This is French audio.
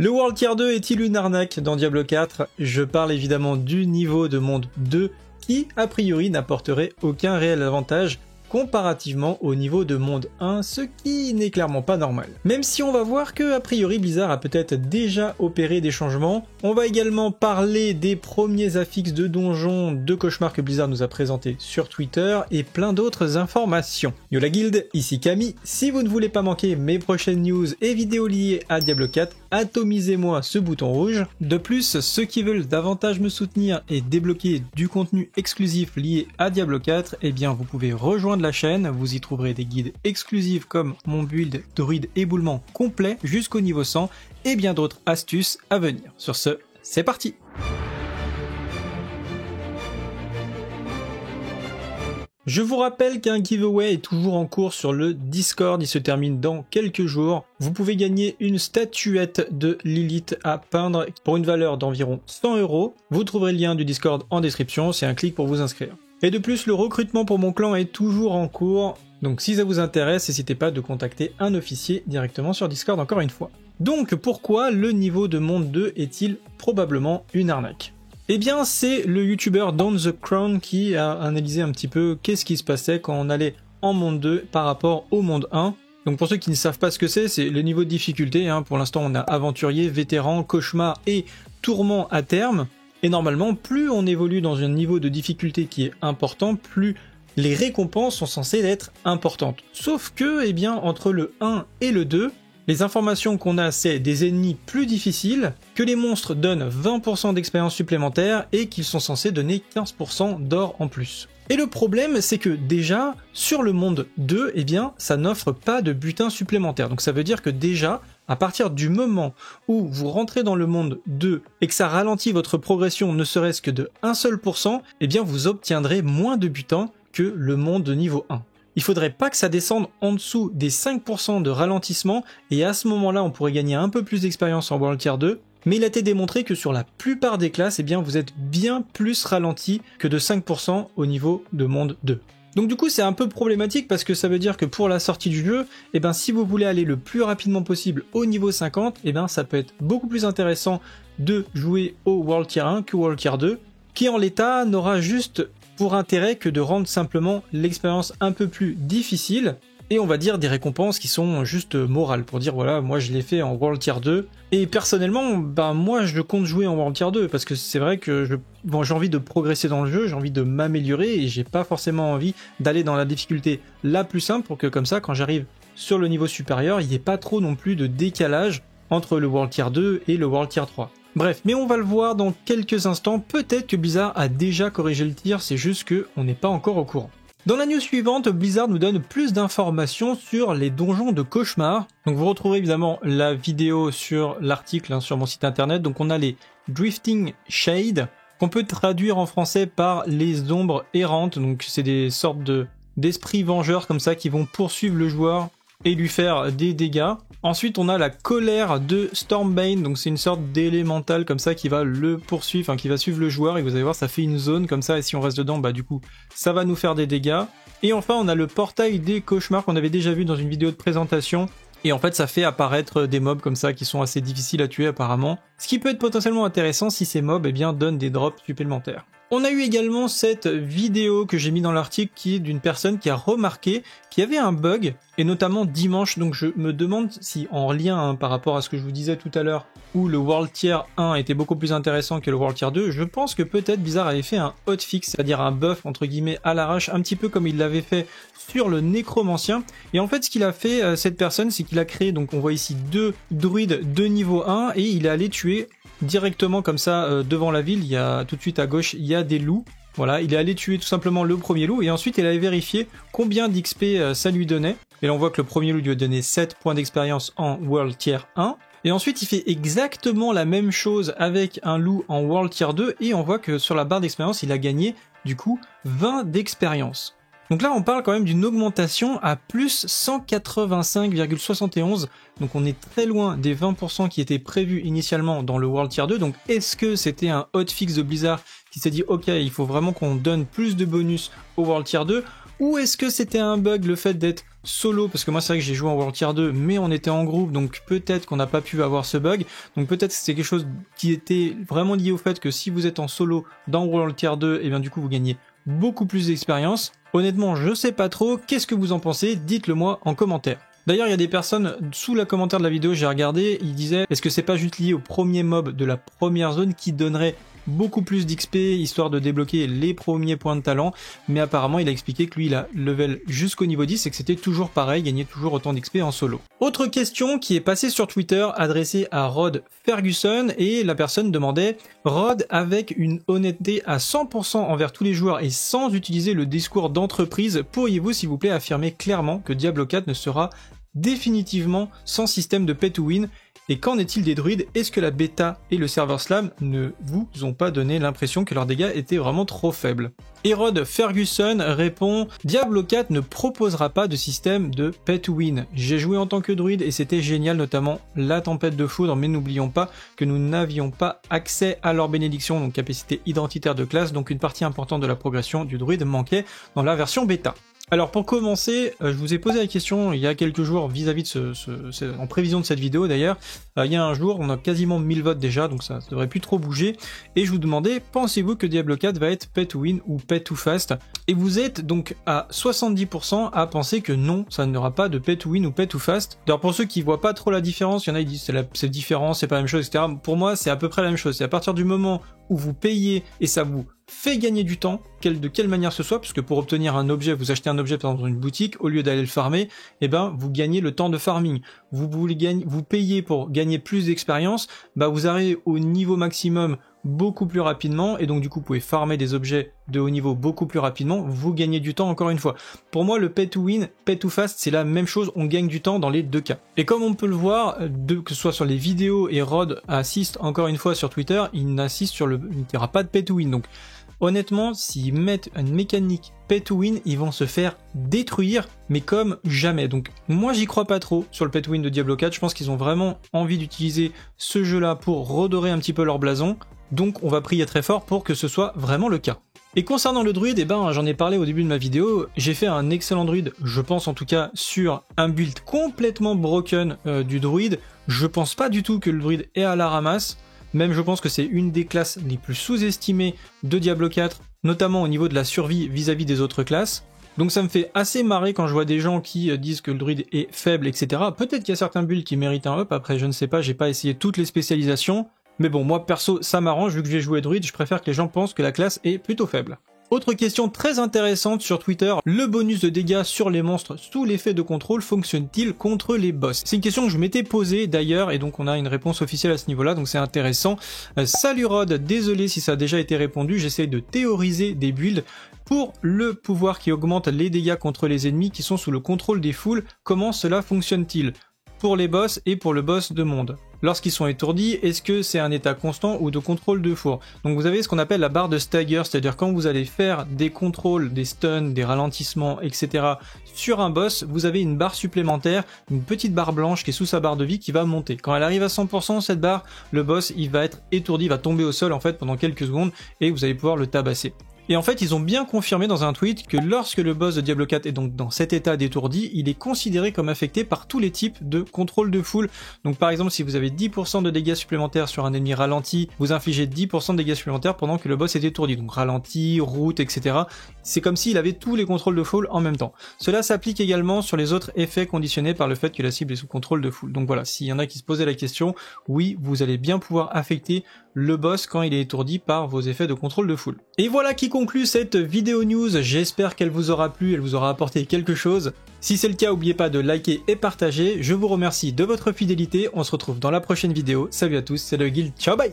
Le World Tier 2 est-il une arnaque dans Diablo 4? Je parle évidemment du niveau de monde 2 qui, a priori, n'apporterait aucun réel avantage comparativement au niveau de monde 1, ce qui n'est clairement pas normal. Même si on va voir que, a priori, Blizzard a peut-être déjà opéré des changements. On va également parler des premiers affixes de donjons de cauchemar que Blizzard nous a présentés sur Twitter et plein d'autres informations. Yo la guilde, ici Camille. Si vous ne voulez pas manquer mes prochaines news et vidéos liées à Diablo 4, atomisez-moi ce bouton rouge. De plus, ceux qui veulent davantage me soutenir et débloquer du contenu exclusif lié à Diablo 4, eh bien vous pouvez rejoindre la chaîne, vous y trouverez des guides exclusifs comme mon build druide éboulement complet jusqu'au niveau 100 et bien d'autres astuces à venir. Sur ce, c'est parti! Je vous rappelle qu'un giveaway est toujours en cours sur le Discord, il se termine dans quelques jours. Vous pouvez gagner une statuette de Lilith à peindre pour une valeur d'environ 100 €. Vous trouverez le lien du Discord en description, c'est un clic pour vous inscrire. Et de plus, le recrutement pour mon clan est toujours en cours, donc si ça vous intéresse, n'hésitez pas de contacter un officier directement sur Discord encore une fois. Donc pourquoi le niveau de monde 2 est-il probablement une arnaque ? Eh bien c'est le youtubeur Down the Crown qui a analysé un petit peu qu'est-ce qui se passait quand on allait en monde 2 par rapport au monde 1. Donc pour ceux qui ne savent pas ce que c'est le niveau de difficulté, hein. Pour l'instant on a aventurier, vétéran, cauchemar et tourment à terme. Et normalement, plus on évolue dans un niveau de difficulté qui est important, plus les récompenses sont censées être importantes. Sauf que, eh bien, entre le 1 et le 2, les informations qu'on a, c'est des ennemis plus difficiles, que les monstres donnent 20% d'expérience supplémentaire et qu'ils sont censés donner 15% d'or en plus. Et le problème, c'est que déjà, sur le monde 2, eh bien, ça n'offre pas de butin supplémentaire. Donc ça veut dire que déjà, à partir du moment où vous rentrez dans le monde 2 et que ça ralentit votre progression ne serait-ce que de 1 seul %, eh bien vous obtiendrez moins de butin que le monde de niveau 1. Il faudrait pas que ça descende en dessous des 5% de ralentissement et à ce moment-là on pourrait gagner un peu plus d'expérience en World Tier 2, mais il a été démontré que sur la plupart des classes, eh bien vous êtes bien plus ralenti que de 5% au niveau de monde 2. Donc du coup c'est un peu problématique parce que ça veut dire que pour la sortie du jeu, eh ben, si vous voulez aller le plus rapidement possible au niveau 50, eh ben, ça peut être beaucoup plus intéressant de jouer au World Tier 1 que World Tier 2, qui en l'état n'aura juste pour intérêt que de rendre simplement l'expérience un peu plus difficile, et on va dire des récompenses qui sont juste morales, pour dire voilà, moi je l'ai fait en World Tier 2, et personnellement, ben moi je compte jouer en World Tier 2, parce que c'est vrai que j'ai envie de progresser dans le jeu, j'ai envie de m'améliorer, et j'ai pas forcément envie d'aller dans la difficulté la plus simple, pour que comme ça, quand j'arrive sur le niveau supérieur, il n'y ait pas trop non plus de décalage entre le World Tier 2 et le World Tier 3. Bref, mais on va le voir dans quelques instants, peut-être que Blizzard a déjà corrigé le tir, c'est juste qu'on n'est pas encore au courant. Dans la news suivante, Blizzard nous donne plus d'informations sur les donjons de cauchemar. Donc vous retrouverez évidemment la vidéo sur l'article sur mon site internet. Donc on a les Drifting Shade, qu'on peut traduire en français par les ombres errantes. Donc c'est des sortes d'esprits vengeurs comme ça qui vont poursuivre le joueur et lui faire des dégâts. Ensuite, on a la colère de Stormbane, donc c'est une sorte d'élémental comme ça qui va le poursuivre, enfin qui va suivre le joueur, et vous allez voir, ça fait une zone comme ça, et si on reste dedans, bah du coup, ça va nous faire des dégâts. Et enfin, on a le portail des cauchemars qu'on avait déjà vu dans une vidéo de présentation, et en fait, ça fait apparaître des mobs comme ça qui sont assez difficiles à tuer apparemment, ce qui peut être potentiellement intéressant si ces mobs, eh bien, donnent des drops supplémentaires. On a eu également cette vidéo que j'ai mis dans l'article qui est d'une personne qui a remarqué qu'il y avait un bug, et notamment dimanche, donc je me demande si en lien par rapport à ce que je vous disais tout à l'heure, où le World Tier 1 était beaucoup plus intéressant que le World Tier 2, je pense que peut-être Blizzard avait fait un hotfix, c'est-à-dire un buff entre guillemets à l'arrache, un petit peu comme il l'avait fait sur le nécromancien. Et en fait ce qu'il a fait cette personne, c'est qu'il a créé, donc on voit ici 2 druides de niveau 1, et il est allé tuer directement comme ça devant la ville, il y a tout de suite à gauche, il y a des loups. Voilà, il est allé tuer tout simplement le premier loup et ensuite il allait vérifier combien d'XP ça lui donnait. Et là on voit que le premier loup lui a donné 7 points d'expérience en World Tier 1. Et ensuite il fait exactement la même chose avec un loup en World Tier 2 et on voit que sur la barre d'expérience il a gagné du coup 20 d'expérience. Donc là on parle quand même d'une augmentation à plus 185,71, donc on est très loin des 20% qui étaient prévus initialement dans le World Tier 2, donc est-ce que c'était un hotfix de Blizzard qui s'est dit ok il faut vraiment qu'on donne plus de bonus au World Tier 2, ou est-ce que c'était un bug le fait d'être solo, parce que moi c'est vrai que j'ai joué en World Tier 2, mais on était en groupe, donc peut-être qu'on n'a pas pu avoir ce bug. Donc peut-être que c'est quelque chose qui était vraiment lié au fait que si vous êtes en solo dans World Tier 2, et bien du coup vous gagnez beaucoup plus d'expérience. Honnêtement, je sais pas trop, qu'est-ce que vous en pensez? Dites-le moi en commentaire. D'ailleurs, il y a des personnes sous le commentaire de la vidéo, j'ai regardé, ils disaient est-ce que c'est pas juste lié au premier mob de la première zone qui donnerait beaucoup plus d'XP histoire de débloquer les premiers points de talent, mais apparemment il a expliqué que lui il a level jusqu'au niveau 10 et que c'était toujours pareil, gagner toujours autant d'XP en solo. Autre question qui est passée sur Twitter adressée à Rod Ferguson, et la personne demandait: Rod, avec une honnêteté à 100% envers tous les joueurs et sans utiliser le discours d'entreprise, pourriez-vous s'il vous plaît affirmer clairement que Diablo 4 ne sera définitivement sans système de pay to win? Et qu'en est-il des druides? Est-ce que la bêta et le serveur slam ne vous ont pas donné l'impression que leurs dégâts étaient vraiment trop faibles? Et Rod Ferguson répond: Diablo 4 ne proposera pas de système de pay to win. J'ai joué en tant que druide et c'était génial, notamment la tempête de foudre, mais n'oublions pas que nous n'avions pas accès à leur bénédiction, donc capacité identitaire de classe, donc une partie importante de la progression du druide manquait dans la version bêta. Alors pour commencer, je vous ai posé la question il y a quelques jours vis-à-vis de en prévision de cette vidéo d'ailleurs, il y a un jour on a quasiment 1000 votes déjà, donc ça devrait plus trop bouger, et je vous demandais, pensez-vous que Diablo 4 va être pay to win ou pay to fast? Et vous êtes donc à 70% à penser que non, ça n'aura pas de pay to win ou pay to fast. D'ailleurs pour ceux qui voient pas trop la différence, il y en a qui disent c'est différent, c'est pas la même chose, etc. Pour moi c'est à peu près la même chose, c'est à partir du moment où vous payez et ça vous fait gagner du temps, de quelle manière ce soit, puisque pour obtenir un objet, vous achetez un objet par exemple dans une boutique, au lieu d'aller le farmer, eh ben vous gagnez le temps de farming. Vous payez pour gagner plus d'expérience, bah vous arrivez au niveau maximum beaucoup plus rapidement, et donc du coup vous pouvez farmer des objets de haut niveau beaucoup plus rapidement, vous gagnez du temps encore une fois. Pour moi le pay to win, pay to fast c'est la même chose, on gagne du temps dans les deux cas. Et comme on peut le voir, que ce soit sur les vidéos, et Rod assiste encore une fois sur Twitter, il n'insiste sur il n'y aura pas de pay to win, donc honnêtement, s'ils mettent une mécanique pay to win, ils vont se faire détruire, mais comme jamais. Donc moi j'y crois pas trop sur le pay to win de Diablo 4, je pense qu'ils ont vraiment envie d'utiliser ce jeu-là pour redorer un petit peu leur blason, donc on va prier très fort pour que ce soit vraiment le cas. Et concernant le druide, eh ben, j'en ai parlé au début de ma vidéo, j'ai fait un excellent druide, je pense en tout cas, sur un build complètement broken du druide. Je pense pas du tout que le druide est à la ramasse. Même je pense que c'est une des classes les plus sous-estimées de Diablo 4, notamment au niveau de la survie vis-à-vis des autres classes. Donc ça me fait assez marrer quand je vois des gens qui disent que le druide est faible, etc. Peut-être qu'il y a certains builds qui méritent un up, après je ne sais pas, j'ai pas essayé toutes les spécialisations. Mais bon, moi perso, ça m'arrange, vu que j'ai joué druide, je préfère que les gens pensent que la classe est plutôt faible. Autre question très intéressante sur Twitter, le bonus de dégâts sur les monstres sous l'effet de contrôle fonctionne-t-il contre les boss? C'est une question que je m'étais posée d'ailleurs, et donc on a une réponse officielle à ce niveau-là, donc c'est intéressant. Salut Rod, désolé si ça a déjà été répondu, j'essaie de théoriser des builds pour le pouvoir qui augmente les dégâts contre les ennemis qui sont sous le contrôle des foules. Comment cela fonctionne-t-il pour les boss et pour le boss de monde? Lorsqu'ils sont étourdis, est-ce que c'est un état constant ou de contrôle de four? Donc vous avez ce qu'on appelle la barre de stagger, c'est-à-dire quand vous allez faire des contrôles, des stuns, des ralentissements, etc. sur un boss, vous avez une barre supplémentaire, une petite barre blanche qui est sous sa barre de vie qui va monter. Quand elle arrive à 100%, cette barre, le boss il va être étourdi, il va tomber au sol en fait pendant quelques secondes et vous allez pouvoir le tabasser. Et en fait, ils ont bien confirmé dans un tweet que lorsque le boss de Diablo 4 est donc dans cet état d'étourdi, il est considéré comme affecté par tous les types de contrôle de foule. Donc par exemple, si vous avez 10% de dégâts supplémentaires sur un ennemi ralenti, vous infligez 10% de dégâts supplémentaires pendant que le boss est étourdi. Donc ralenti, route, etc. C'est comme s'il avait tous les contrôles de foule en même temps. Cela s'applique également sur les autres effets conditionnés par le fait que la cible est sous contrôle de foule. Donc voilà, s'il y en a qui se posaient la question, oui, vous allez bien pouvoir affecter le boss quand il est étourdi par vos effets de contrôle de foule. Et voilà qui conclut cette vidéo news, j'espère qu'elle vous aura plu, elle vous aura apporté quelque chose. Si c'est le cas, n'oubliez pas de liker et partager, je vous remercie de votre fidélité, on se retrouve dans la prochaine vidéo, salut à tous, c'est le Guild, ciao bye.